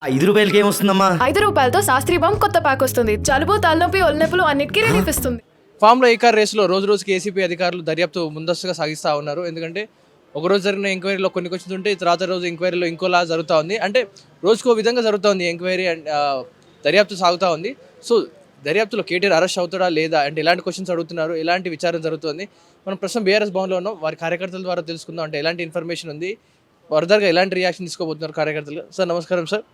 రూ. 5కి ఏమొస్తుందమ్మా? రూ. 5తో శాస్త్రీ బామ్ కొత్త ప్యాక్ వస్తుంది. జలుబు, తలనొప్పి, ఒళ్ళనొప్పులు అన్నిటికీ రిలీఫ్ ఇస్తుంది. ఫామ్‌లో ఈ కార్ రేసులో రోజు రోజుకి ఏసీపీ అధికారులు దర్యాప్తు ముందస్తుగా సాగిస్తూ ఉన్నారు. ఎందుకంటే ఒకరోజు జరిగిన ఎంక్వైరీలో కొన్ని క్వశ్చన్స్ ఉంటే తర్వాత రోజు ఎంక్వైరీలో ఇంకోలా జరుగుతూ ఉంది. అంటే రోజుకో విధంగా జరుగుతోంది ఎంక్వైరీ అండ్ దర్యాప్తు సాగుతూ ఉంది. సో దర్యాప్తులో కేటీఆర్ అరెస్ట్ అవుతాడా లేదా అంటే ఎలాంటి క్వశ్చన్స్ అడుగుతున్నారు, ఎలాంటి విచారణ జరుగుతుంది, మనం ప్రస్తుతం బీఆర్ఎస్ భవన్లో ఉన్నాం. వారి కార్యకర్తల ద్వారా తెలుసుకుందాం అంటే ఎలాంటి ఇన్ఫర్మేషన్ ఉంది, ఫర్దర్గా ఎలాంటి రియాక్షన్ తీసుకోబోతున్నారు కార్యకర్తలు. సార్ నమస్కారం సార్.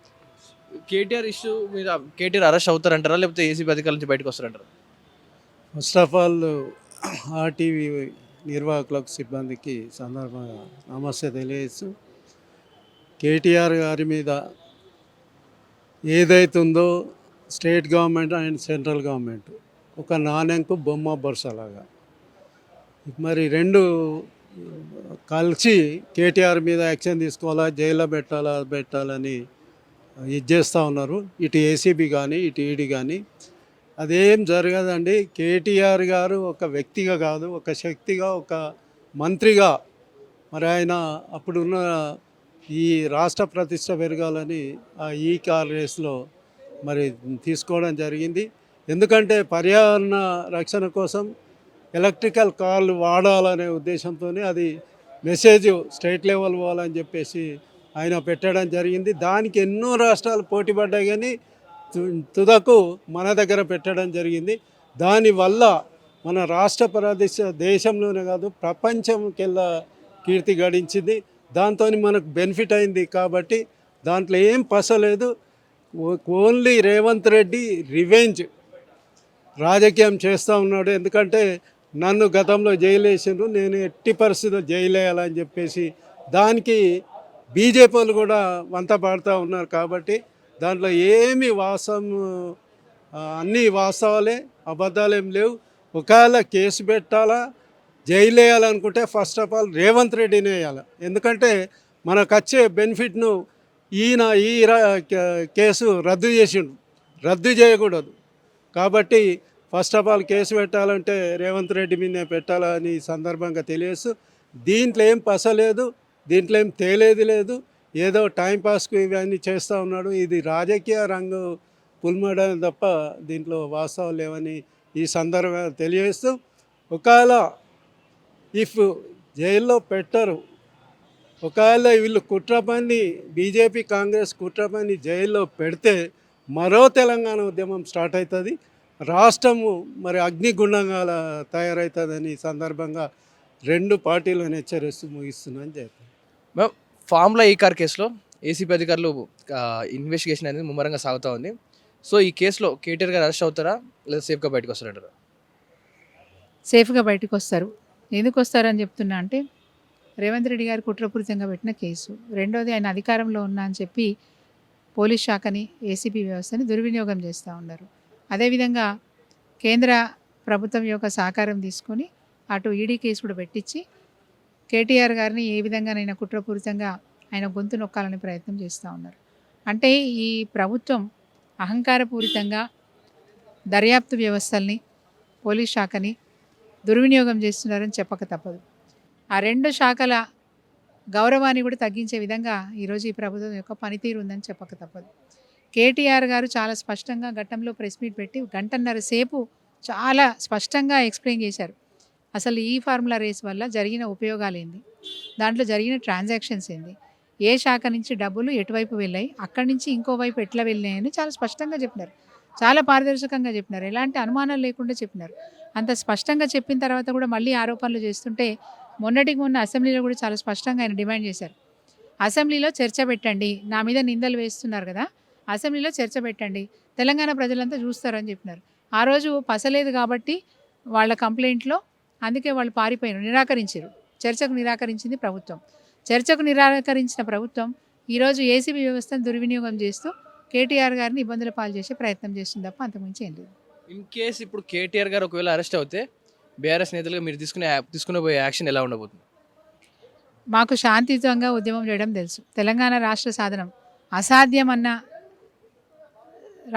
కేటీఆర్ ఇష్యూ మీద కేటీఆర్ అరెస్ట్ అవుతారంటారా లేకపోతే ఏసీబీ అధికారుల నుంచి బయటకు వస్తారంటారా? ఫస్ట్ ఆఫ్ ఆల్ ఆర్టీవీ నిర్వాహకులకు సిబ్బందికి సందర్భంగా నమస్తే తెలియజేస్తూ కేటీఆర్ గారి మీద ఏదైతుందో state government and central government ఒక నాణ్యంకు బొమ్మ బొరుసలాగా మరి రెండు కలిసి కేటీఆర్ మీద యాక్షన్ తీసుకోవాలా, జైల్లో పెట్టాలని ఇది చేస్తూ ఉన్నారు. ఇటు ఏసీబీ కానీ ఇటు ఈడీ కానీ అదేం జరగదండి. కేటీఆర్ గారు ఒక వ్యక్తిగా కాదు, ఒక శక్తిగా, ఒక మంత్రిగా మరి ఆయన అప్పుడున్న ఈ రాష్ట్ర ప్రతిష్ట పెరగాలని ఈ కార్ రేస్లో మరి తీసుకోవడం జరిగింది. ఎందుకంటే పర్యావరణ రక్షణ కోసం ఎలక్ట్రికల్ కార్లు వాడాలనే ఉద్దేశంతో అది మెసేజ్ స్టేట్ లెవెల్ పోవాలని చెప్పేసి ఆయన పెట్టడం జరిగింది. దానికి ఎన్నో రాష్ట్రాలు పోటీపడ్డాయి కానీ తుదకు మన దగ్గర పెట్టడం జరిగింది. దానివల్ల మన రాష్ట్ర ప్రదేశ దేశంలోనే కాదు ప్రపంచంకెల్లా కీర్తి గడించింది. దాంతో మనకు బెనిఫిట్ అయింది కాబట్టి దాంట్లో ఏం పసలేదు. ఓన్లీ రేవంత్ రెడ్డి రివెంజ్ రాజకీయం చేస్తూ ఉన్నాడు. ఎందుకంటే నన్ను గతంలో జైలు వేసిండ్రు, నేను ఎట్టి పరిస్థితుల్లో జైలు వేయాలని చెప్పేసి దానికి బీజేపీ వాళ్ళు కూడా వంత పాడుతూ ఉన్నారు. కాబట్టి దాంట్లో ఏమి అన్నీ వాస్తవాలే, అబద్ధాలేం లేవు. ఒకవేళ కేసు పెట్టాలా, జైలు వేయాలనుకుంటే ఫస్ట్ ఆఫ్ ఆల్ రేవంత్ రెడ్డిని వేయాలి. ఎందుకంటే మనకు వచ్చే బెనిఫిట్ను ఈయన కేసు రద్దు చేసిండు, రద్దు చేయకూడదు. కాబట్టి ఫస్ట్ ఆఫ్ ఆల్ కేసు పెట్టాలంటే రేవంత్ రెడ్డి మీదనే పెట్టాలని సందర్భంగా తెలియజేస్తూ దీంట్లో ఏం పసలేదు, దీంట్లో ఏం తేలేది లేదు. ఏదో టైంపాస్కు ఇవన్నీ చేస్తూ ఉన్నాడు. ఇది రాజకీయ రంగు పుల్మడం తప్ప దీంట్లో వాస్తవాలు లేవని ఈ సందర్భంగా తెలియజేస్తూ ఒకవేళ ఇఫ్ జైల్లో పెట్టరు, ఒకవేళ వీళ్ళు కుట్రపని బీజేపీ కాంగ్రెస్ కుట్రపని జైల్లో పెడితే మరో తెలంగాణ ఉద్యమం స్టార్ట్ అవుతుంది. రాష్ట్రము మరి అగ్నిగుండంగా తయారవుతుందని సందర్భంగా రెండు పార్టీలను హెచ్చరిస్తూ ముగిస్తున్నాను చెప్పాను. ఫామ్లో ఈ కార్ కేసులో ఏసీపీ అధికారులు ఇన్వెస్టిగేషన్ అనేది ముమ్మరంగా సాగుతూ ఉంది. సో ఈ కేసులో కేటీఆర్ గారు అరెస్ట్ అవుతారా లేదా సేఫ్గా బయటకు వస్తారంటారా? సేఫ్గా బయటకు వస్తారు. ఎందుకు వస్తారని చెప్తున్నా అంటే రేవంత్ రెడ్డి గారు కుట్రపూరితంగా పెట్టిన కేసు, రెండోది ఆయన అధికారంలో ఉన్నా అని చెప్పి పోలీస్ శాఖని, ఏసీబీ వ్యవస్థని దుర్వినియోగం చేస్తూ ఉన్నారు. అదేవిధంగా కేంద్ర ప్రభుత్వం యొక్క సహకారం తీసుకొని అటు ఈడీ కేసు కూడా పెట్టించి కేటీఆర్ గారిని ఏ విధంగానైనా కుట్రపూరితంగా ఆయన గొంతు నొక్కాలని ప్రయత్నం చేస్తూ ఉన్నారు. అంటే ఈ ప్రభుత్వం అహంకారపూరితంగా దర్యాప్తు వ్యవస్థల్ని, పోలీస్ శాఖని దుర్వినియోగం చేస్తున్నారని చెప్పక తప్పదు. ఆ రెండు శాఖల గౌరవాన్ని కూడా తగ్గించే విధంగా ఈరోజు ఈ ప్రభుత్వం యొక్క పనితీరు ఉందని చెప్పక తప్పదు. కేటీఆర్ గారు చాలా స్పష్టంగా గతంలో ప్రెస్ మీట్ పెట్టి గంటన్నర సేపు చాలా స్పష్టంగా ఎక్స్ప్లెయిన్ చేశారు. అసలు ఈ ఫార్ములా రేస్ వల్ల జరిగిన ఉపయోగాలు ఏంది, దాంట్లో జరిగిన ట్రాన్సాక్షన్స్ ఏంది, ఏ శాఖ నుంచి డబ్బులు ఎటువైపు వెళ్ళాయి, అక్కడి నుంచి ఇంకోవైపు ఎట్లా వెళ్ళాయని చాలా స్పష్టంగా చెప్పినారు. చాలా పారదర్శకంగా చెప్పినారు. ఎలాంటి అనుమానాలు లేకుండా చెప్పినారు. అంత స్పష్టంగా చెప్పిన తర్వాత కూడా మళ్ళీ ఆరోపణలు చేస్తుంటే మొన్నటికి మొన్న అసెంబ్లీలో కూడా చాలా స్పష్టంగా ఆయన డిమాండ్ చేశారు. అసెంబ్లీలో చర్చ పెట్టండి, నా మీద నిందలు వేస్తున్నారు కదా, అసెంబ్లీలో చర్చ పెట్టండి, తెలంగాణ ప్రజలంతా చూస్తారని చెప్పినారు. ఆ రోజు పసలేదు కాబట్టి వాళ్ళ కంప్లైంట్లో అందుకే వాళ్ళు పారిపోయారు, నిరాకరించారు. చర్చకు నిరాకరించింది ప్రభుత్వం. చర్చకు నిరాకరించిన ప్రభుత్వం ఈరోజు ఏసీబీ వ్యవస్థను దుర్వినియోగం చేస్తూ కేటీఆర్ గారిని ఇబ్బందుల పాలు చేసే ప్రయత్నం చేస్తుంది తప్ప అంతకుమించి ఏం లేదు. ఇన్ కేసు ఇప్పుడు కేటీఆర్ గారు ఒకవేళ అరెస్ట్ అవుతే బీఆర్ఎస్ నేతలుగా మీరు తీసుకునే యాక్షన్ ఎలా ఉండబోతుంది? మాకు శాంతియుతంగా ఉద్యమం చేయడం తెలుసు. తెలంగాణ రాష్ట్ర సాధనం అసాధ్యమన్న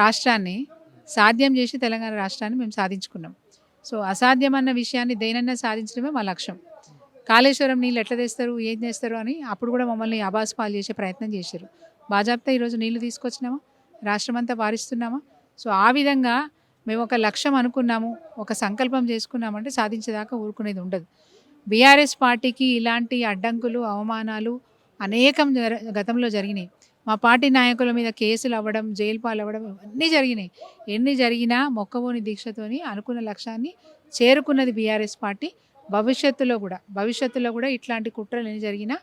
రాష్ట్రాన్ని సాధ్యం చేసి తెలంగాణ రాష్ట్రాన్ని మేము సాధించుకున్నాం. సో అసాధ్యమన్న విషయాన్ని దేనన్నా సాధించడమే మా లక్ష్యం. కాళేశ్వరం నీళ్ళు ఎట్లా తెస్తారు, ఏం చేస్తారు అని అప్పుడు కూడా మమ్మల్ని అబాస్ పాలు చేసే ప్రయత్నం చేశారు. బాజాప్తా ఈరోజు నీళ్లు తీసుకొచ్చినామా, రాష్ట్రమంతా పారిస్తున్నామా? సో ఆ విధంగా మేము ఒక లక్ష్యం అనుకున్నాము, ఒక సంకల్పం చేసుకున్నామంటే సాధించేదాకా ఊరుకునేది ఉండదు. బీఆర్ఎస్ పార్టీకి ఇలాంటి అడ్డంకులు, అవమానాలు అనేకం గతంలో జరిగినాయి. మా పార్టీ నాయకుల మీద కేసులు అవ్వడం, జైలు పాలవ్వడం ఇవన్నీ జరిగినాయి. ఎన్ని జరిగినా మొక్కవోని దీక్షతోని అనుకున్న లక్ష్యాన్ని చేరుకున్నది బీఆర్ఎస్ పార్టీ. భవిష్యత్తులో కూడా ఇట్లాంటి కుట్రలు ఎన్ని జరిగినా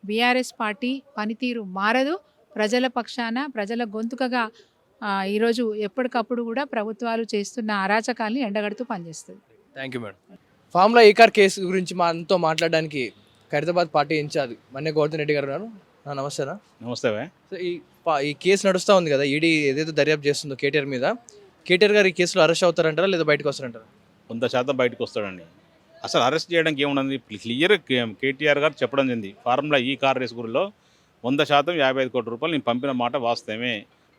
బీఆర్ఎస్ పార్టీ పనితీరు మారదు. ప్రజల పక్షాన, ప్రజల గొంతుకగా ఈరోజు ఎప్పటికప్పుడు కూడా ప్రభుత్వాలు చేస్తున్న అరాచకాల్ని ఎండగడుతూ పనిచేస్తుంది. Thank you madam. ఫార్ములా ఈ కార్ కేసు గురించి మనతో మాట్లాడడానికి ఖైరతాబాద్ పార్టీ ఇన్ఛార్జ్ మన్య గోవర్ధన్ రెడ్డి గారు ఉన్నారు. నమస్తేనా. నమస్తే భయ్. సో ఈ కేసు నడుస్తూ ఉంది కదా, ఈడీ ఏదైతే దర్యాప్తు చేస్తుందో కేటీఆర్ మీద, కేటీఆర్ గారు ఈ కేసులో అరెస్ట్ అవుతారంటారా లేదా బయటకు వస్తారంటారా? 100% బయటకు వస్తాడండి. అసలు అరెస్ట్ చేయడానికి ఏమున్నది, క్లియర్ కేటీఆర్ గారు చెప్పడం జరిగింది. ఫార్ములా ఈ కార్ రేస్ గురిలో 100% 55 కోట్ల రూపాయలు నేను పంపిన మాట వాస్తవమే.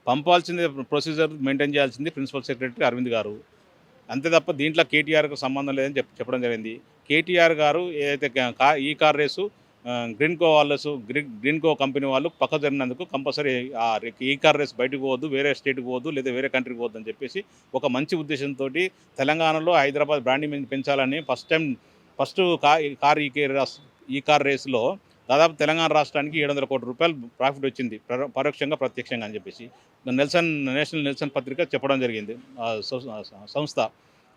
పంపాల్సింది ప్రొసీజర్ మెయింటైన్ చేయాల్సింది ప్రిన్సిపల్ సెక్రటరీ అరవింద్ గారు. అంతే తప్ప దీంట్లో కేటీఆర్కు సంబంధం లేదని చెప్పడం జరిగింది. కేటీఆర్ గారు ఏదైతే ఈ car race Greenko Greenko company వాళ్ళు పక్క జరిగినందుకు కంపల్సరీ ఈ కార్ రేస్ బయటకు పోవద్దు, వేరే స్టేట్కి పోవద్దు, లేదా వేరే కంట్రీకి పోవద్దు అని చెప్పేసి ఒక మంచి ఉద్దేశంతో తెలంగాణలో హైదరాబాద్ బ్రాండింగ్ పెంచాలని ఫస్ట్ ఈ కార్ రేసులో దాదాపు తెలంగాణ రాష్ట్రానికి 700 కోట్ల రూపాయలు ప్రాఫిట్ వచ్చింది, పరోక్షంగా ప్రత్యక్షంగా అని చెప్పేసి నేషనల్ నెల్సన్ పత్రిక చెప్పడం జరిగింది సంస్థ.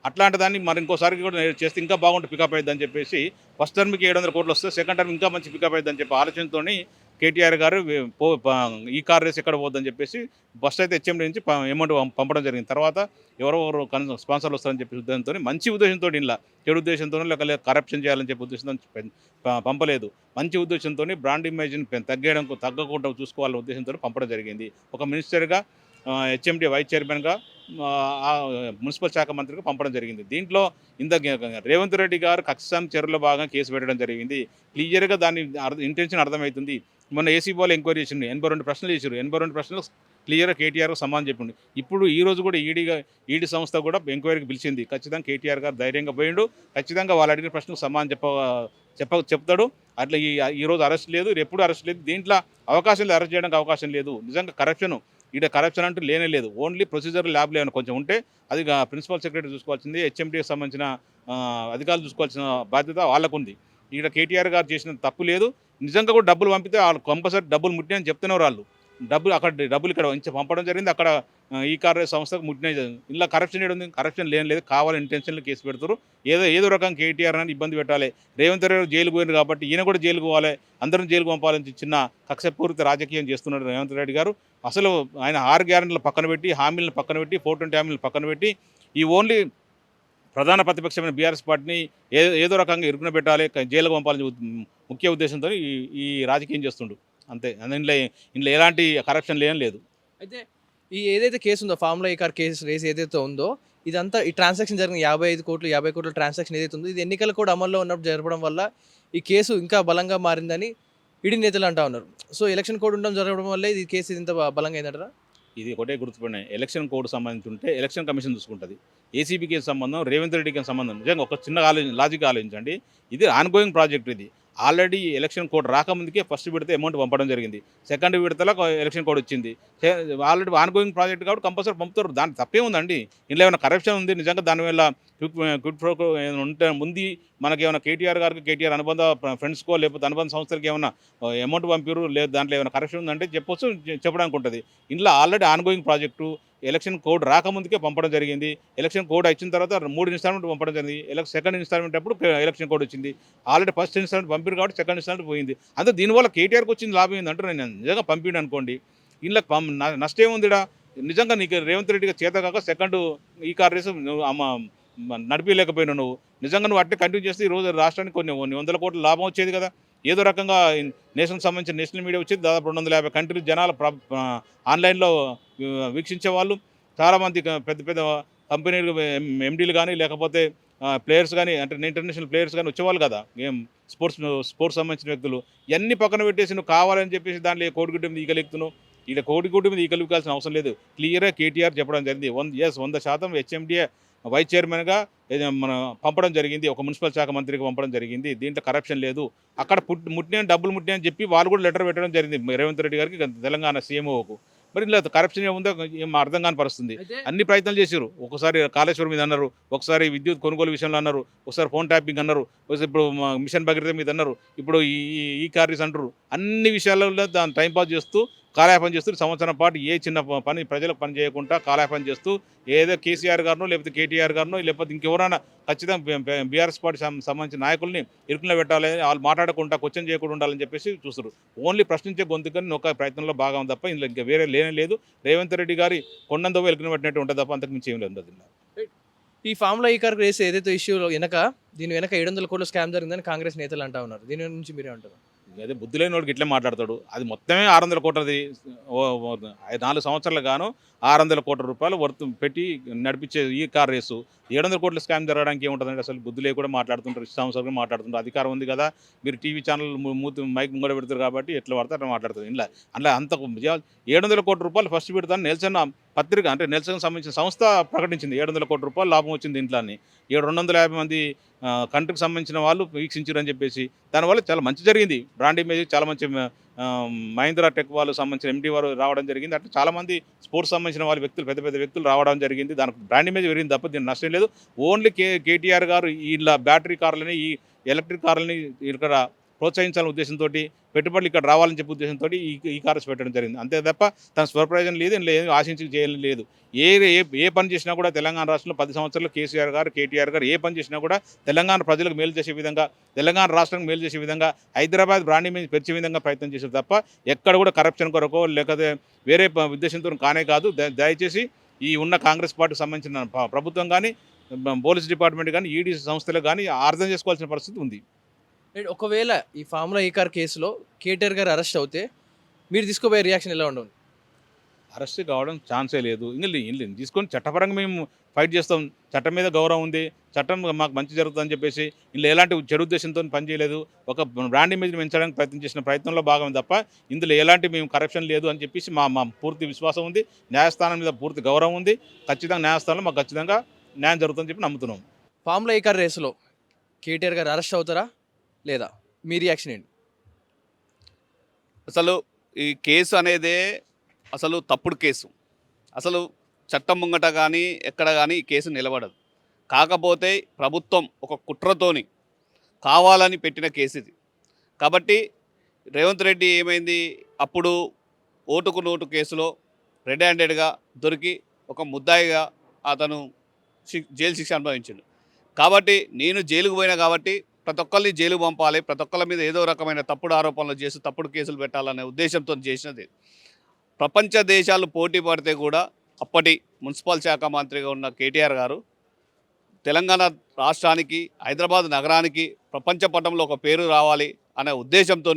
అట్లాంటి దాన్ని మరి ఇంకోసారి కూడా చేస్తే ఇంకా బాగుంటుంది, పికప్ అవుతుందని చెప్పేసి ఫస్ట్ టర్మ్కి 700 కోట్లు వస్తే సెకండ్ టర్మ్ ఇంకా మంచి పికప్ అవుతుందని చెప్పి ఆలోచనతో కేటీఆర్ గారు ఈ కార్ రేస్ ఎక్కడ పోద్దని చెప్పేసి ఫస్ట్ అయితే హెచ్ఎండి నుంచి అమౌంట్ పంపడం జరిగింది. తర్వాత ఎవరెవరు స్పాన్సర్లు వస్తారని చెప్పి ఉద్దేశంతో, మంచి ఉద్దేశంతో, ఇలా చెడు ఉద్దేశంతో లేక కరప్షన్ చేయాలని చెప్పి ఉద్దేశంతో పంపలేదు. మంచి ఉద్దేశంతో బ్రాండ్ ఇమేజ్ని తగ్గకుండా చూసుకోవాలనే ఉద్దేశంతో పంపడం జరిగింది. ఒక మినిస్టర్గా, హెచ్ఎండి వైస్ చైర్మన్గా, మున్సిపల్ శాఖ మంత్రిగా పంపడం జరిగింది. దీంట్లో రేవంత్ రెడ్డి గారు కక్షాం చర్యలో భాగంగా కేసు పెట్టడం జరిగింది. క్లియర్గా దాని ఇంటెన్షన్ అర్థమవుతుంది. మొన్న ఏసీ వాళ్ళు ఎంక్వైరీ చేసిండు, 82 ప్రశ్నలు చేశారు. 82 ప్రశ్నలు క్లియర్గా కేటీఆర్ సమాధానం చెప్పిండు. ఇప్పుడు ఈరోజు కూడా ఈడీ సంస్థ కూడా ఎంక్వైరీకి పిలిచింది. ఖచ్చితంగా కేటీఆర్ గారు ధైర్యంగా పోయిండు. ఖచ్చితంగా వాళ్ళు అడిగిన ప్రశ్నకు సమాధానం చెప్తాడు. అట్లా ఈరోజు అరెస్ట్ లేదు, ఎప్పుడు అరెస్ట్ లేదు. దీంట్లో అవకాశం లేదు, అరెస్ట్ చేయడానికి అవకాశం లేదు. నిజంగా కరప్షన్ అంటూ లేనే లేదు. ఓన్లీ ప్రొసీజర్ ల్యాబ్లో ఏమైనా కొంచెం ఉంటే అది ప్రిన్సిపల్ సెక్రటరీ చూసుకోవాల్సింది, హెచ్ఎండికి సంబంధించిన అధికారులు చూసుకోవాల్సిన బాధ్యత వాళ్ళకు ఉంది. ఇక్కడ కేటీఆర్ గారు చేసిన తప్పు లేదు. నిజంగా కూడా డబ్బులు పంపితే వాళ్ళు కంపల్సరీ డబ్బులు ముట్టినని చెప్తున్నారు. వాళ్ళు డబ్బులు ఇక్కడ పంపడం జరిగింది. అక్కడ ఈ కార్ సంస్థకు ముట్టిన. ఇలా కరప్షన్ ఏడు ఉంది, కరప్షన్ లేదు. కావాలని ఇంటెన్షన్లో కేసు పెడతారు. ఏదో రకం కేటీఆర్ అని ఇబ్బంది పెట్టాలి. రేవంత్ రెడ్డి జైలుకు పోయింది కాబట్టి ఈయన కూడా జైలుకు పోవాలి, అందరం జైలుకు పంపాలని చిన్న కక్షపూరిత రాజకీయం చేస్తున్నాడు రేవంత్ రెడ్డి గారు. అసలు ఆయన 6 గ్యారెంటీలు పక్కన పెట్టి, హామీలను పక్కన పెట్టి, 420 హామీలను పక్కన పెట్టి, ఈ ఓన్లీ ప్రధాన ప్రతిపక్షమైన బీఆర్ఎస్ పార్టీని ఏదో రకంగా ఇరుకున పెట్టాలి, జైలుకు పంపాలని ముఖ్య ఉద్దేశంతో ఈ రాజకీయం చేస్తుండు. అంతే. ఇందులో ఎలాంటి కరప్షన్ లేదు. అయితే ఏదైతే కేసు ఉందో, ఫార్ములా ఈ కార్ కేసు రేస్ ఏదైతే ఉందో, ఇదంతా ఈ ట్రాన్సాక్షన్ జరిగిన 50 కోట్ల ట్రాన్సాక్షన్ ఏదైతే ఉందో, ఇది ఎన్నికలు కూడా అమల్లో ఉన్నప్పుడు జరపడం వల్ల ఈ కేసు ఇంకా బలంగా మారిందని ఈడీ నేతలు అంటా ఉన్నారు. సో ఎలక్షన్ కోడ్ ఉండడం జరగడం వల్లే ఈ కేసు ఇంత బలంగా అయిందంటారా? ఇది ఒకటే గుర్తుపడినాయి. ఎలక్షన్ కోడ్ సంబంధించి ఉంటే ఎలక్షన్ కమిషన్ చూసుకుంటుంది. ఏసీబీకి సంబంధం, రేవంత్ రెడ్డికి సంబంధం. నిజంగా ఒక చిన్న లాజిక్ ఆలోచించండి. ఇది ఆన్గోయింగ్ ప్రాజెక్ట్. ఇది ఆల్రెడీ ఎలక్షన్ కోడ్ రాకముందుకే ఫస్ట్ విడత అమౌంట్ పంపడం జరిగింది. సెకండ్ విడతలో ఎలక్షన్ కోడ్ వచ్చింది. ఆల్రెడీ ఆన్గోయింగ్ ప్రాజెక్ట్ కాబట్టి కంపల్సరీ పంపుతారు. దాని తప్పే ఉందండి. ఇందులో ఏమైనా కరప్షన్ ఉంది, నిజంగా దానివల్ల క్విడ్ ప్రోకో ఉంటే ముందు మనకి ఏమైనా కేటీఆర్ అనుబంధ ఫ్రెండ్స్కో లేకపోతే అనుబంధ సంస్థలకి ఏమైనా అమౌంట్ పంపారు, లేదు దాంట్లో ఏమైనా కరప్షన్ ఉందంటే చెప్పడానికి ఉంటుంది. ఇందులో already ongoing project election code రాకముందుకే పంపడం జరిగింది. ఎలక్షన్ కోడ్ వచ్చిన తర్వాత 3 ఇన్స్టాల్మెంట్ పంపడం జరిగింది. సెకండ్ ఇన్స్టాల్మెంట్ అప్పుడు ఎలక్షన్ కోడ్ వచ్చింది. ఆల్రెడీ ఫస్ట్ ఇన్స్టాల్మెంట్ పంపారు కాబట్టి సెకండ్ ఇన్స్టాల్మెంట్ పోయింది. అంతే. దీనివల్ల కేటీఆర్కి వచ్చింది లాభం ఏంటంటే, నేను నిజంగా పంపిణీ అనుకోండి, ఇంట్లో నష్టం ఏముందిడా? నిజంగా నీకు రేవంత్ రెడ్డిగా చేత కాక సెకండ్ ఈ కార్ రేసు నడిపించలేకపోయినావు. నిజంగా నువ్వు అట్టే కంటిన్యూ చేస్తే ఈరోజు రాష్ట్రానికి కొన్ని 100 కోట్ల లాభం వచ్చేది కదా. ఏదో రకంగా నేషనల్ సంబంధించిన నేషనల్ మీడియా వచ్చేది. దాదాపు 250 కంట్రీలు జనాలు ఆన్లైన్లో వీక్షించే వాళ్ళు చాలామంది, పెద్ద కంపెనీలు ఎండీలు కానీ లేకపోతే ప్లేయర్స్ కానీ, అంటే ఇంటర్నేషనల్ ప్లేయర్స్ కానీ వచ్చేవాళ్ళు కదా. స్పోర్ట్స్ సంబంధించిన వ్యక్తులు ఇవన్నీ పక్కన పెట్టేసి నువ్వు కావాలని చెప్పేసి దాంట్లో కోడిగుడ్డ మీద ఈగలెక్కుతున్నావు. ఇలా కోడిగుడ్డ మీద ఈగలికాల్సిన అవసరం లేదు. క్లియర్గా కేటీఆర్ చెప్పడం జరిగింది. 100% హెచ్ఎండిఏ వైస్ చైర్మన్గా మన పంపడం జరిగింది, ఒక మున్సిపల్ శాఖ మంత్రికి పంపడం జరిగింది, దీంట్లో కరప్షన్ లేదు, అక్కడ ముట్టిన డబ్బులు ముట్టిన అని చెప్పి వాళ్ళు కూడా లెటర్ పెట్టడం జరిగింది రేవంత్ రెడ్డి గారికి, తెలంగాణ సీఎంఓకు. మరి ఇలా కరప్షన్ ఏముందో ఏం అర్థం కాని పరిస్థితుంది. అన్ని ప్రయత్నాలు చేశారు. ఒకసారి కాళేశ్వరం మీద అన్నారు, ఒకసారి విద్యుత్ కొనుగోలు విషయంలో అన్నారు, ఒకసారి ఫోన్ ట్యాపింగ్ అన్నారు, ఇప్పుడు మిషన్ భగీరథ మీద అన్నారు, ఇప్పుడు ఈ కార్రీస్ అంటారు. అన్ని విషయాలలో దాన్ని టైంపాస్ చేస్తూ కాలయాపన చేస్తూ సంవత్సరం పాటు ఏ చిన్న పని ప్రజలకు పని చేయకుండా కాలయాపన చేస్తూ ఏదో కేసీఆర్ గారినో లేకపోతే కేటీఆర్ గారినో లేకపోతే ఇంకెవరైనా ఖచ్చితంగా బీఆర్ఎస్ పార్టీ సంబంధించిన నాయకుల్ని ఇరుకులో పెట్టాలి, వాళ్ళు మాట్లాడకుండా క్వశ్చన్ చేయకుండా ఉండాలని చెప్పేసి చూస్తారు. ఓన్లీ ప్రశ్నించే గొంతుకని నొక్క ప్రయత్నంలో భాగం తప్ప ఇందులో ఇంకా వేరే లేనే లేదు. రేవంత్ రెడ్డి గారి కొండందో వెలుకుని పెట్టినట్టు ఉంటుంది తప్ప అంతకు మించి ఏం లేదు. ఈ ఫామ్లో ఈ కార్ రేస్ ఏదైతే ఇష్యూ వెనక దీని వెనక 700 కోట్ల స్కామ్ జరిగిందని కాంగ్రెస్ నేతలు అంటా ఉన్నారు. దీని నుంచి మీరే అంటారు? అదే బుద్ధి లేని వాడికి ఇట్లే మాట్లాడతాడు. అది మొత్తమే 600 కోట్లది. 4 సంవత్సరాలు గాను 600 కోట్ల రూపాయలు వర్త్ పెట్టి నడిపించే ఈ కార్ రేసు 700 కోట్ల స్కామ్ జరగడానికి ఏముంటుందంటే అసలు బుద్ధి లేకుండా మాట్లాడుతుంటారు, ఇష్టానుసారంగా మాట్లాడుతుంటారు. అధికారం ఉంది కదా, మీరు టీవీ ఛానల్ మూతి మైక్ ముంగడ పెడతారు కాబట్టి ఎట్లా పడితే అట్లా మాట్లాడుతుంది. ఇలా అందులో అంత 700 కోట్ల రూపాయలు ఫస్ట్ పెడతాను నెల్సన్ పత్రిక, అంటే నెల్సన్ సంబంధించిన సంస్థ ప్రకటించింది 700 కోట్ల రూపాయలు లాభం వచ్చింది దీంట్లో అని. 250 మంది కంట్రీకి సంబంధించిన వాళ్ళు వీక్షించారని చెప్పేసి దానివల్ల చాలా మంచి జరిగింది. బ్రాండ్ ఇమేజ్ చాలా మంచి మహీంద్రా టెక్ వాళ్ళు సంబంధించిన ఎండి వారు రావడం జరిగింది. అట్లా చాలామంది స్పోర్ట్స్ సంబంధించిన వాళ్ళు వ్యక్తులు పెద్ద పెద్ద వ్యక్తులు రావడం జరిగింది. దానికి బ్రాండ్ ఇమేజ్ పెరిగింది తప్ప దీనికి నష్టం లేదు. ఓన్లీ కేటీఆర్ గారు ఇలా బ్యాటరీ కార్లని ఈ ఎలక్ట్రిక్ కార్లని ఇక్కడ ప్రోత్సహించాలనే ఉద్దేశంతో పెట్టుబడులు ఇక్కడ రావాలని చెప్పే ఉద్దేశంతో ఈ కార్స్ పెట్టడం జరిగింది. అంతే తప్ప తన స్వప్రయోజనం లేదు, లేదు ఆశించి చేయడం లేదు. ఏ పని చేసినా కూడా తెలంగాణ రాష్ట్రంలో 10 సంవత్సరాలు కేసీఆర్ గారు కేటీఆర్ గారు ఏ పని చేసినా కూడా తెలంగాణ ప్రజలకు మేలు చేసే విధంగా, తెలంగాణ రాష్ట్రానికి మేలు చేసే విధంగా, హైదరాబాద్ బ్రాండ్ ఇమేజ్ పెంచే విధంగా ప్రయత్నం చేశారు తప్ప ఎక్కడ కూడా కరప్షన్ కొరకో లేకపోతే వేరే ఉద్దేశంతో కానే కాదు. దయచేసి ఈ ఉన్న కాంగ్రెస్ పార్టీకి సంబంధించిన ప్రభుత్వం కానీ పోలీస్ డిపార్ట్మెంట్ కానీ ఈడీ సంస్థలు కానీ అర్థం చేసుకోవాల్సిన పరిస్థితి ఉంది. ఒకవేళ ఈ ఫామ్లో ఈ కార్ కేసులో కేటీఆర్ గారు అరెస్ట్ అవుతే మీరు తీసుకోబోయే రియాక్షన్ ఎలా ఉండవు? అరెస్ట్ కావడం ఛాన్సే లేదు. ఇంకా తీసుకొని చట్టపరంగా మేము ఫైట్ చేస్తాం. చట్టం మీద గౌరవం ఉంది, చట్టం మాకు మంచి జరుగుతుందని చెప్పేసి ఇందులో ఎలాంటి చెడు ఉద్దేశంతో పనిచేయలేదు. ఒక బ్రాండ్ ఇమేజ్ పెంచడానికి ప్రయత్నం చేసిన ప్రయత్నంలో భాగం తప్ప ఇందులో ఎలాంటి మేము కరప్షన్ లేదు అని చెప్పేసి మా పూర్తి విశ్వాసం ఉంది. న్యాయస్థానం మీద పూర్తి గౌరవం ఉంది. ఖచ్చితంగా న్యాయస్థానంలో మాకు ఖచ్చితంగా న్యాయం జరుగుతుందని చెప్పి నమ్ముతున్నాం. ఫామ్లో ఈ కార్ రేసులో కేటీఆర్ గారు అరెస్ట్ అవుతారా లేదా? మీ రియాక్షన్ ఏంటి? అసలు ఈ కేసు అనేదే అసలు తప్పుడు కేసు. అసలు చట్టం ముంగట కానీ ఎక్కడ కానీ ఈ కేసు నిలబడదు. కాకపోతే ప్రభుత్వం ఒక కుట్రతోని కావాలని పెట్టిన కేసు ఇది. కాబట్టి రేవంత్ రెడ్డి ఏమైంది, అప్పుడు ఓటుకు నోటు కేసులో రెడ్ హ్యాండెడ్గా దొరికి ఒక ముద్దాయిగా అతను జైలు శిక్ష అనుభవించాడు. కాబట్టి నేను జైలుకు పోయినా కాబట్టి ప్రతి ఒక్కరిని జైలుకు పంపాలి, ప్రతి ఒక్కరి మీద ఏదో రకమైన తప్పుడు ఆరోపణలు చేసి తప్పుడు కేసులు పెట్టాలనే ఉద్దేశంతో చేసినది. ప్రపంచ దేశాలు పోటీ పడితే కూడా అప్పటి మున్సిపల్ శాఖ మంత్రిగా ఉన్న కేటీఆర్ గారు తెలంగాణ రాష్ట్రానికి, హైదరాబాద్ నగరానికి ప్రపంచ పటంలో ఒక పేరు రావాలి అనే ఉద్దేశంతో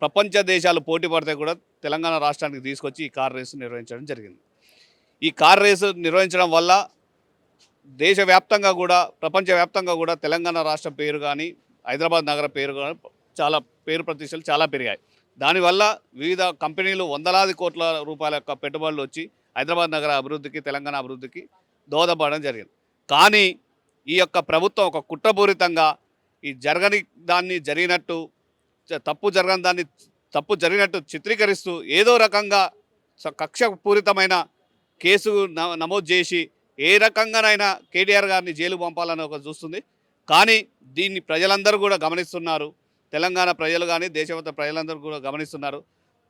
ప్రపంచ దేశాలు పోటీ పడితే కూడా తెలంగాణ రాష్ట్రానికి తీసుకొచ్చి ఈ కార్ రేసు నిర్వహించడం జరిగింది. ఈ కార్ రేసు నిర్వహించడం వల్ల దేశవ్యాప్తంగా కూడా ప్రపంచవ్యాప్తంగా కూడా తెలంగాణ రాష్ట్ర పేరు కానీ హైదరాబాద్ నగర పేరు కానీ చాలా పేరు ప్రతిష్టలు చాలా పెరిగాయి. దానివల్ల వివిధ కంపెనీలు వందలాది కోట్ల రూపాయల యొక్క పెట్టుబడులు వచ్చి హైదరాబాద్ నగర అభివృద్ధికి, తెలంగాణ అభివృద్ధికి దోహదపడడం జరిగింది. కానీ ఈ యొక్క ప్రభుత్వం ఒక కుట్రపూరితంగా ఈ జరగని దాన్ని జరిగినట్టు, తప్పు జరిగినట్టు చిత్రీకరిస్తూ ఏదో రకంగా కక్షపూరితమైన కేసు నమోదు చేసి ఏ రకంగానైనా కేటీఆర్ గారిని జైలు పంపాలని ఒక చూస్తుంది. కానీ దీన్ని ప్రజలందరూ కూడా గమనిస్తున్నారు. తెలంగాణ ప్రజలు కానీ దేశవ్యాప్త ప్రజలందరూ కూడా గమనిస్తున్నారు.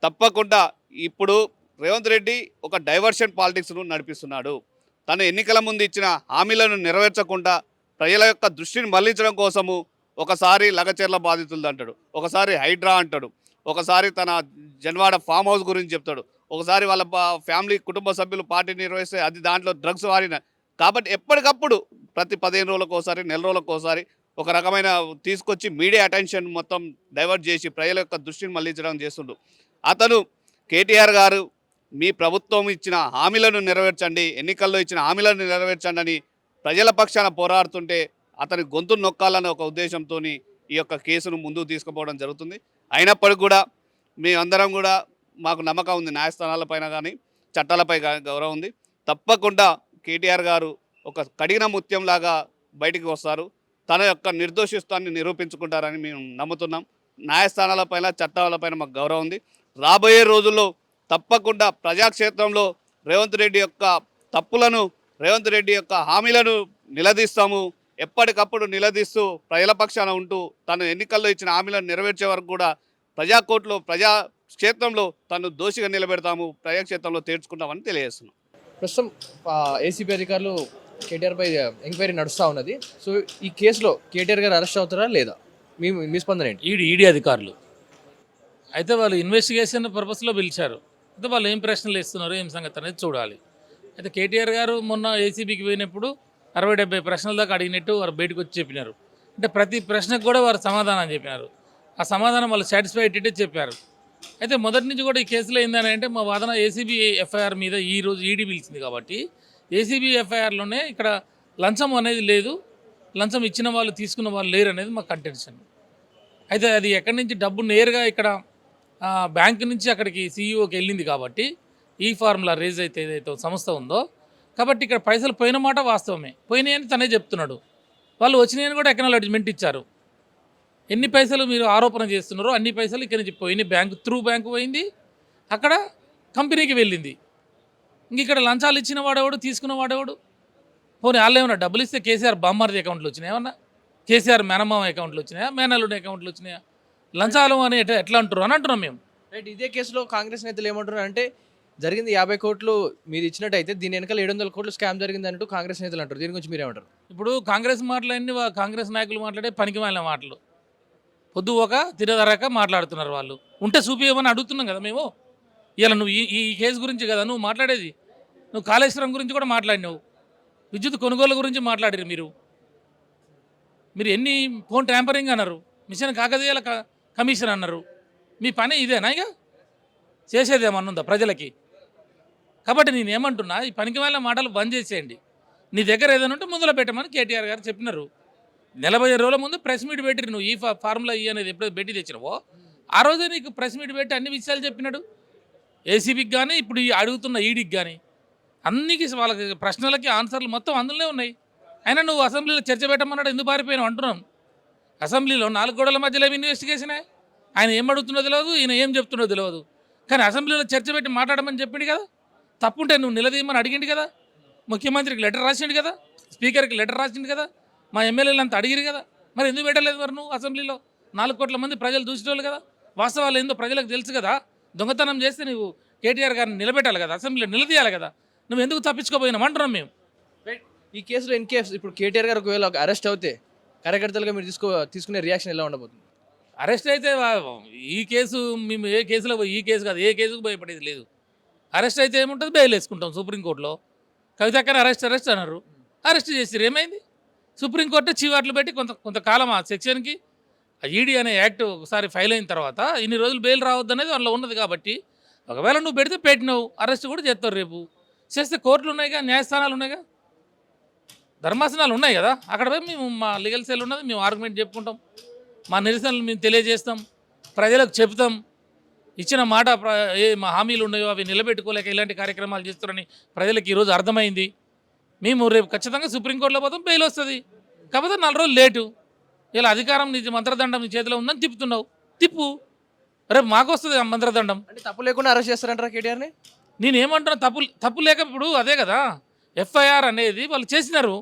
తప్పకుండా ఇప్పుడు రేవంత్ రెడ్డి ఒక డైవర్షన్ పాలిటిక్స్ను నడిపిస్తున్నాడు. తను ఎన్నికల ముందు ఇచ్చిన హామీలను నెరవేర్చకుండా ప్రజల యొక్క దృష్టిని మళ్లించడం కోసము ఒకసారి లగచెర్ల బాధితులు అంటాడు, ఒకసారి హైడ్రా అంటాడు, ఒకసారి తన జన్వాడ ఫామ్ హౌస్ గురించి చెప్తాడు, ఒకసారి వాళ్ళ ఫ్యామిలీ కుటుంబ సభ్యులు పార్టీ నిర్వహిస్తే అది దాంట్లో డ్రగ్స్ వారిన. కాబట్టి ఎప్పటికప్పుడు ప్రతి 15 రోజులకు ఒకసారి, నెల రోజులకు ఒకసారి ఒక రకమైన తీసుకొచ్చి మీడియా అటెన్షన్ మొత్తం డైవర్ట్ చేసి ప్రజల యొక్క దృష్టిని మళ్లించడం చేస్తుండు. అతను కేటీఆర్ గారు మీ ప్రభుత్వం ఇచ్చిన హామీలను నెరవేర్చండి, ఎన్నికల్లో ఇచ్చిన హామీలను నెరవేర్చండి అని ప్రజల పక్షాన పోరాడుతుంటే అతని గొంతు నొక్కాలనే ఒక ఉద్దేశంతో ఈ యొక్క కేసును ముందుకు తీసుకుపోవడం జరుగుతుంది. అయినప్పటికీ కూడా మేమందరం కూడా మాకు నమ్మకం ఉంది, న్యాయస్థానాలపైన కానీ చట్టాలపై గౌరవం ఉంది. తప్పకుండా కేటీఆర్ గారు ఒక కడిగిన ముత్యంలాగా బయటికి వస్తారు. తన యొక్క నిర్దోషిత్వాన్ని నిరూపించుకుంటారని మేము నమ్ముతున్నాం. న్యాయస్థానాలపైన చట్టాలపైన మాకు గౌరవం ఉంది. రాబోయే రోజుల్లో తప్పకుండా ప్రజాక్షేత్రంలో రేవంత్ రెడ్డి యొక్క తప్పులను, రేవంత్ రెడ్డి యొక్క హామీలను నిలదీస్తాము. ఎప్పటికప్పుడు నిలదీస్తూ ప్రజల పక్షాన ఉంటూ తను ఎన్నికల్లో ఇచ్చిన హామీలను నెరవేర్చే వరకు కూడా ప్రజాకోర్టులో ప్రజాక్షేత్రంలో తను దోషిగా నిలబెడతాము, ప్రజాక్షేత్రంలో తేల్చుకుంటామని తెలియజేస్తున్నాం. ప్రస్తుతం ఏసీబీ అధికారులు కేటీఆర్ పై ఎంక్వైరీ నడుస్తూ ఉన్నది. సో ఈ కేసులో కేటీఆర్ గారు అరెస్ట్ అవుతారా లేదా? మీ స్పందన ఏంటి? ఈడీ అధికారులు అయితే వాళ్ళు ఇన్వెస్టిగేషన్ పర్పస్లో పిలిచారు. అయితే వాళ్ళు ఏం ప్రశ్నలు ఇస్తున్నారు, ఏం సంగతి అనేది చూడాలి. అయితే కేటీఆర్ గారు మొన్న ఏసీబీకి పోయినప్పుడు 60-70 ప్రశ్నల దాకా అడిగినట్టు వారు బయటకు వచ్చి చెప్పినారు. అంటే ప్రతి ప్రశ్నకు కూడా వారు సమాధానం చెప్పినారు. ఆ సమాధానం వాళ్ళు సాటిస్ఫై అయ్యేటట్టే చెప్పారు. అయితే మొదటి నుంచి కూడా ఈ కేసులో ఏందని అంటే మా వాదన ఏసీబీ ఎఫ్ఐఆర్ మీద ఈరోజు ఈడీ పిలిచింది కాబట్టి ఏసీబీ ఎఫ్ఐఆర్లోనే ఇక్కడ లంచం అనేది లేదు, లంచం ఇచ్చిన వాళ్ళు తీసుకున్న వాళ్ళు లేరు అనేది మా కంటెన్షన్. అయితే అది ఎక్కడి నుంచి డబ్బు నేరుగా ఇక్కడ బ్యాంకు నుంచి అక్కడికి సీఈఓకి వెళ్ళింది కాబట్టి ఈ ఫార్ములా రేజ్ అయితే ఏదైతే సంస్థ ఉందో కాబట్టి ఇక్కడ పైసలు పోయిన మాట వాస్తవమే, పోయినాయని తనే చెప్తున్నాడు. వాళ్ళు వచ్చినాయని కూడా అక్నాలెడ్జ్మెంట్ ఇచ్చారు. ఎన్ని పైసలు మీరు ఆరోపణ చేస్తున్నారో అన్ని పైసలు ఇక్కడ నుంచి పోయినాయి, బ్యాంకు పోయింది, అక్కడ కంపెనీకి వెళ్ళింది. ఇంక ఇక్కడ లంచాలు ఇచ్చిన వాడేవాడు, తీసుకున్న వాడేవాడు? పోనీ వాళ్ళు ఏమన్నా డబ్బులు ఇస్తే కేసీఆర్ బామ్మార్ది అకౌంట్లు వచ్చినాయి, ఏమన్నా కేసీఆర్ మేనమామ అకౌంట్లు వచ్చినాయా, మేనల్లుడి అకౌంట్లు వచ్చినాయా? లంచాలు అని ఎట్లా అంటారు అని అంటున్నాం మేము. రైట్, ఇదే కేసులో కాంగ్రెస్ నేతలు ఏమంటున్నారు అంటే జరిగింది 50 కోట్లు మీరు ఇచ్చినట్టయితే దీని వెనకాల 700 కోట్లు స్కామ్ జరిగింది అన్నట్టు కాంగ్రెస్ నేతలు అంటారు. దీని గురించి మీరేమంటారు? ఇప్పుడు కాంగ్రెస్ మాటలన్నీ కాంగ్రెస్ నాయకులు మాట్లాడే పనికి మాలిన మాటలు, పొద్దు ఒక తిరదరక మాట్లాడుతున్నారు. వాళ్ళు ఉంటే చూపించమని అడుగుతున్నాం కదా మేము. ఇలా నువ్వు ఈ కేసు గురించి కదా నువ్వు మాట్లాడేది, నువ్వు కాళేశ్వరం గురించి కూడా మాట్లాడినావు, విద్యుత్ కొనుగోలు గురించి మాట్లాడారు మీరు ఎన్ని ఫోన్ ట్యాంపరింగ్ అన్నారు, మిషన్ కాకతీయాల కమిషన్ అన్నారు. మీ పని ఇదేనా? ఇక చేసేదేమన్నుందా ప్రజలకి? కాబట్టి నేనేమంటున్నా, ఈ పనికి వాళ్ళ మాటలు బంద్ చేసేయండి. నీ దగ్గర ఏదైనా ఉంటే ముందులో పెట్టమని కేటీఆర్ గారు చెప్పినారు. 40 రోజుల ముందు ప్రెస్ మీట్ పెట్టి నువ్వు ఈ ఫార్ములా ఈ అనేది ఎప్పుడైతే పెట్టి తెచ్చినావో ఆ రోజే నీకు ప్రెస్ మీట్ పెట్టి అన్ని విషయాలు చెప్పినాడు. ఏసీబీకి కానీ ఇప్పుడు ఈ అడుగుతున్న ఈడీకి కానీ అన్నికి వాళ్ళకి ప్రశ్నలకి ఆన్సర్లు మొత్తం అందులోనే ఉన్నాయి. అయినా నువ్వు అసెంబ్లీలో చర్చ పెట్టమన్నాడు, ఎందుకు పారిపోయినావు అంటున్నాం. అసెంబ్లీలో 4 గోడల మధ్యలో ఇన్వెస్టిగేషనే. ఆయన ఏం అడుగుతున్నదో తెలియదు, ఈయన ఏం చెప్తున్నదో తెలియదు. కానీ అసెంబ్లీలో చర్చ పెట్టి మాట్లాడమని చెప్పిండు కదా, తప్పుంటే నువ్వు నిలదీయమని అడిగిండు కదా, ముఖ్యమంత్రికి లెటర్ రాసిండు కదా, స్పీకర్కి లెటర్ రాసిండు కదా, మా ఎమ్మెల్యేలు అంతా అడిగిరు కదా, మరి ఎందుకు పెట్టలేదు మరి నువ్వు? అసెంబ్లీలో 4 కోట్ల మంది ప్రజలు చూసేవాళ్ళు కదా, వాస్తవాలు ఏందో ప్రజలకు తెలుసు కదా. దొంగతనం చేస్తే నువ్వు కేటీఆర్ గారిని నిలబెట్టాలి కదా, అసెంబ్లీలో నిలదీయాలి కదా, నువ్వు ఎందుకు తప్పించుకోపోయినావు అంటున్నాం మేము. ఈ కేసులో ఇన్ కేసు ఇప్పుడు కేటీఆర్ గారు ఒకవేళ అరెస్ట్ అవుతే కార్యకర్తలుగా మీరు తీసుకునే రియాక్షన్ ఎలా ఉండబోతుంది? అరెస్ట్ అయితే ఈ కేసు మేము ఏ కేసులో ఈ కేసు కాదు, ఏ కేసుకు భయపడేది లేదు. అరెస్ట్ అయితే ఏముంటుంది, బెయిల్ వేసుకుంటాం సుప్రీంకోర్టులో. కవితక్కని అరెస్ట్ అన్నారు, అరెస్ట్ చేసిరు, ఏమైంది? సుప్రీంకోర్టు చీవాట్లు పెట్టి కొంతకాలం ఆ సెక్షన్కి ఈడీ అనే యాక్ట్ ఒకసారి ఫైల్ అయిన తర్వాత ఇన్ని రోజులు బెయిల్ రావద్దు అనేది అందులో ఉన్నది. కాబట్టి ఒకవేళ నువ్వు పెడితే పెట్టినావు, అరెస్ట్ కూడా చేస్తారు. రేపు చేస్తే కోర్టులు ఉన్నాయిగా, న్యాయస్థానాలు ఉన్నాయిగా, ధర్మాసనాలు ఉన్నాయి కదా, అక్కడ పోయి మేము మా లీగల్ సెల్ ఉన్నది, మేము ఆర్గ్యుమెంట్ చెప్పుకుంటాం, మా నిరసనలు మేము తెలియజేస్తాం, ప్రజలకు చెప్తాం. ఇచ్చిన మాట మా హామీలు ఉన్నాయో అవి నిలబెట్టుకోలేక ఇలాంటి కార్యక్రమాలు చేస్తారని ప్రజలకు ఈరోజు అర్థమైంది. మేము రేపు ఖచ్చితంగా సుప్రీంకోర్టులో పోతాం, బెయిల్ వస్తుంది. కాకపోతే 4 రోజులు లేటు. ఇలా అధికారం నీ మంత్రదండం నీ చేతిలో ఉందని తిప్పుతున్నావు, తిప్పు, రేపు మాకు వస్తుంది ఆ మంత్రదండం. అంటే తప్పు లేకుండా అరెస్ట్ చేస్తారంటారా కేటీఆర్ని? నేనేమంటున్నా, తప్పు లేక ఇప్పుడు అదే కదా ఎఫ్ఐఆర్ అనేది వాళ్ళు చేసినారు,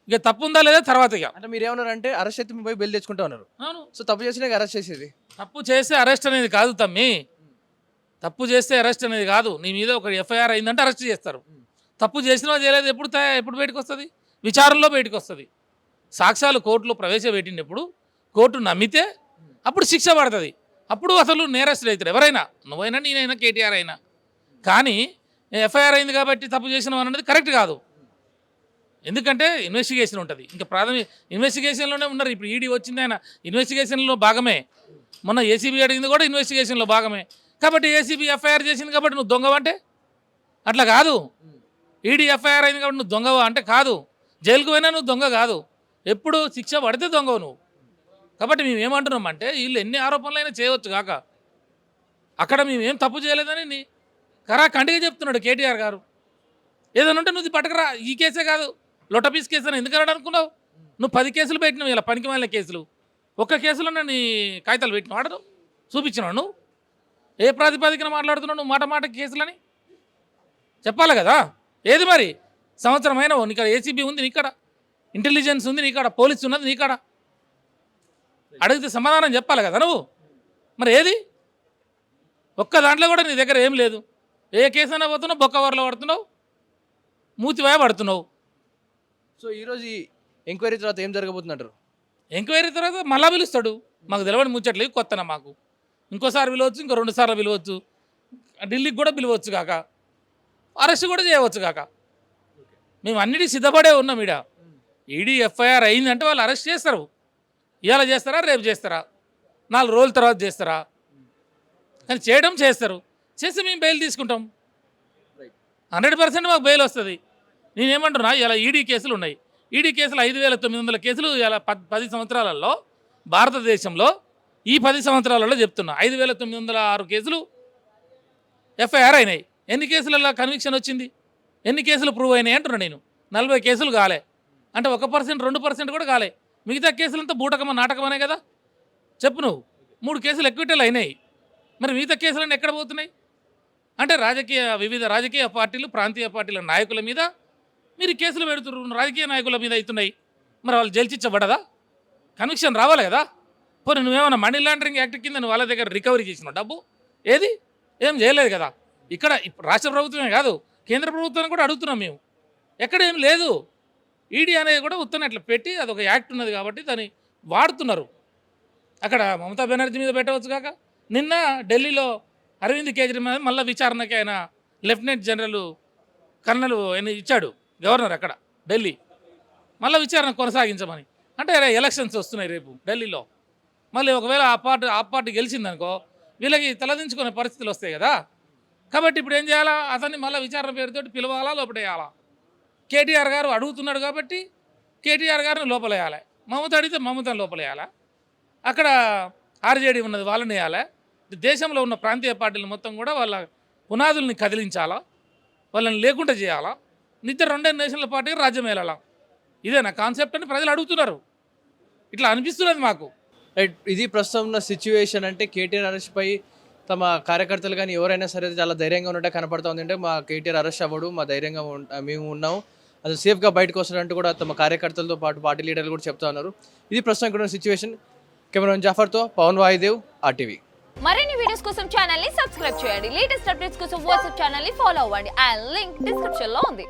ఇక తప్పు ఉందా లేదా తర్వాత. ఇక అంటే మీరు ఏమన్నారంటే అరెస్ట్ అయితే మీ పోయి బెయిల్ తెచ్చుకుంటా ఉన్నారు. అవును, సో తప్పు చేసినా అరెస్ట్ చేసేది. తప్పు చేస్తే అరెస్ట్ అనేది కాదు తమ్మి, తప్పు చేస్తే అరెస్ట్ అనేది కాదు. నీ మీద ఒక ఎఫ్ఐఆర్ అయిందంటే అరెస్ట్ చేస్తారు. తప్పు చేసినా చేయలేదు ఎప్పుడు బయటకు వస్తుంది? విచారణలో బయటకు వస్తుంది. సాక్ష్యాలు కోర్టులో ప్రవేశపెట్టినప్పుడు కోర్టు నమ్మితే అప్పుడు శిక్ష పడుతుంది. అప్పుడు అసలు నేరస్తులు అవుతారు ఎవరైనా, నువ్వైనా నేనైనా కేటీఆర్ అయినా. కానీ ఎఫ్ఐఆర్ అయింది కాబట్టి తప్పు చేసినాం అన్నది కరెక్ట్ కాదు. ఎందుకంటే ఇన్వెస్టిగేషన్ ఉంటుంది, ఇంకా ప్రాథమిక ఇన్వెస్టిగేషన్లోనే ఉన్నారు. ఇప్పుడు ఈడీ వచ్చింది, ఆయన ఇన్వెస్టిగేషన్లో భాగమే. మొన్న ఏసీబీ అడిగింది కూడా ఇన్వెస్టిగేషన్లో భాగమే. కాబట్టి ఏసీబీ ఎఫ్ఐఆర్ చేసింది కాబట్టి నువ్వు దొంగవంటే అట్లా కాదు. ఈడీ ఎఫ్ఐఆర్ అయింది కాబట్టి నువ్వు దొంగవా అంటే కాదు. జైలుకు పోయినా నువ్వు దొంగ కాదు, ఎప్పుడు శిక్ష పడితే దొంగవు నువ్వు. కాబట్టి మేము ఏమంటున్నామంటే వీళ్ళు ఎన్ని ఆరోపణలైనా చేయవచ్చు కాక అక్కడ మేమేం తప్పు చేయలేదని కంటిగా చెప్తున్నాడు కేటీఆర్ గారు. ఏదైనా ఉంటే నువ్వు పట్టకరా, ఈ కేసే కాదు లొటపీస్ కేసు అని ఎందుకు అన్నాడు అనుకున్నావు? నువ్వు 10 కేసులు పెట్టినావు ఇలా పనికి మాలిన కేసులు. ఒక్క కేసులో నీ కాగితాలు పెట్టిన వాడను చూపించినావు. నువ్వు ఏ ప్రాతిపదికన మాట్లాడుతున్నావు నువ్వు మాట కేసులని చెప్పాలి కదా. ఏది మరి సంవత్సరం అయినా నీకాడ ఏసీబీ ఉంది, నీకాడ ఇంటెలిజెన్స్ ఉంది, నీకాడ పోలీసు ఉన్నది, నీకాడ అడిగితే సమాధానం చెప్పాలి కదా నువ్వు. మరి ఏది ఒక్క దాంట్లో కూడా నీ దగ్గర ఏం లేదు. ఏ కేసు అయినా పోతున్నావు, బొక్కవర్లో పడుతున్నావు, మూతివాయ పడుతున్నావు. సో ఈరోజు ఈ ఎంక్వైరీ తర్వాత ఏం జరగబోతుందంటారు? ఎంక్వైరీ తర్వాత మళ్ళా పిలుస్తాడు. మాకు తెలవని ముచ్చట్లు కొత్తనా మాకు. ఇంకోసారి పిలవచ్చు, ఇంకో 2 సార్లు పిలవచ్చు, ఢిల్లీకి కూడా పిలవచ్చు కాక, అరెస్ట్ కూడా చేయవచ్చు కాక. మేము అన్నిటికీ సిద్ధపడే ఉన్నాం. ఈడీ ఎఫ్ఐఆర్ అయిందంటే వాళ్ళు అరెస్ట్ చేస్తారు. ఇవాళ చేస్తారా, రేపు చేస్తారా, 4 రోజుల తర్వాత చేస్తారా, కానీ చేయడం చేస్తారు. చేసి మేము బెయిల్ తీసుకుంటాం. 100% మాకు బెయిల్ వస్తుంది. నేనేమంటున్నా, ఇలా ఈడీ కేసులు ఉన్నాయి. ఈడీ కేసులు 5,900 కేసులు ఇలా 10 సంవత్సరాలలో భారతదేశంలో ఈ 10 సంవత్సరాలలో చెప్తున్నా 5,906 కేసులు ఎఫ్ఐఆర్ అయినాయి. ఎన్ని కేసులలో కన్విక్షన్ వచ్చింది, ఎన్ని కేసులు ప్రూవ్ అయినాయి అంటున్నా నేను. 40 కేసులు కాలే అంటే 1%, 2% కూడా కాలే. మిగతా కేసులంతా బూటకమా నాటకమనే కదా. చెప్పు నువ్వు. 3 కేసులు ఎక్విటల్ అయినాయి. మరి మిగతా కేసులన్నీ ఎక్కడ పోతున్నాయి అంటే వివిధ రాజకీయ పార్టీలు, ప్రాంతీయ పార్టీల నాయకుల మీద మీరు కేసులు పెడుతున్నారు. రాజకీయ నాయకుల మీద అవుతున్నాయి. మరి వాళ్ళు జైలుచిచ్చబడదా? కన్విక్షన్ రావాలి కదా. పోనీ నువ్వేమన్నా మనీ లాండరింగ్ యాక్ట్ కింద నువ్వు వాళ్ళ దగ్గర రికవరీ చేసిన డబ్బు ఏది? ఏం చేయలేదు కదా. ఇక్కడ రాష్ట్ర ప్రభుత్వమే కాదు, కేంద్ర ప్రభుత్వాన్ని కూడా అడుగుతున్నాం మేము. ఎక్కడ ఏం లేదు. ఈడీ అనేది కూడా ఉత్తరం అట్లా పెట్టి అదొక యాక్ట్ ఉన్నది కాబట్టి దాన్ని వాడుతున్నారు. అక్కడ మమతా బెనర్జీ మీద పెట్టవచ్చు కాక. నిన్న ఢిల్లీలో అరవింద్ కేజ్రీవాల్ మళ్ళీ విచారణకి ఆయన లెఫ్టినెంట్ జనరల్ కర్నల్ ఆయన ఇచ్చాడు గవర్నర్ అక్కడ ఢిల్లీ, మళ్ళీ విచారణ కొనసాగించమని. అంటే ఎలక్షన్స్ వస్తున్నాయి రేపు ఢిల్లీలో. మళ్ళీ ఒకవేళ ఆ పార్టీ గెలిచిందనుకో వీళ్ళకి తలదించుకునే పరిస్థితులు వస్తాయి కదా. కాబట్టి ఇప్పుడు ఏం చేయాలా? అతన్ని మళ్ళీ విచారణ పేరుతో పిలవాలా, లోపడేయాలా? కేటీఆర్ గారు అడుగుతున్నాడు కాబట్టి కేటీఆర్ గారిని లోపలేయాలి. మమత అడిగితే మమతను లోపలేయాలా? అక్కడ ఆర్జేడీ ఉన్నది వాళ్ళని వేయాలా? దేశంలో ఉన్న ప్రాంతీయ పార్టీలు మొత్తం కూడా వాళ్ళ పునాదుల్ని కదిలించాలా, వాళ్ళని లేకుండా చేయాలా? నిద్ర 2 నేషనల్ పార్టీకి రాజ్యం వెళ్ళాలా? ఇదేనా కాన్సెప్ట్ అని ప్రజలు అడుగుతున్నారు. ఇట్లా అనిపిస్తున్నది మాకు. రైట్, ఇది ప్రస్తుతం ఉన్న సిచ్యువేషన్. అంటే కేటీఆర్ అరెస్ట్పై తమ కార్యకర్తలు కానీ ఎవరైనా సరే చాలా ధైర్యంగా ఉన్నట్టే కనపడుతుంది. అంటే మా కేటీఆర్ అరెస్ట్ అవ్వడు, మా ధైర్యంగా మేము ఉన్నాము, అది సేఫ్గా బయటకు వస్తాడంటూ కూడా తమ కార్యకర్తలతో పాటు పార్టీ లీడర్లు కూడా చెప్తా ఉన్నారు. ఇది ప్రస్తుతం ఇక్కడ ఉన్న సిచ్యువేషన్. కెమెరామెన్ జాఫర్తో పవన్ వాయుదేవ్, RTV. మరిన్ని వీడియోస్ కోసం ఛానల్ ని సబ్స్క్రైబ్ చేయండి. లేటెస్ట్ అప్డేట్స్ కోసం వాట్సాప్ ఛానల్ ని ఫాలో అవ్వండి. అండ్ లింక్ డిస్క్రిప్షన్ లో ఉంది.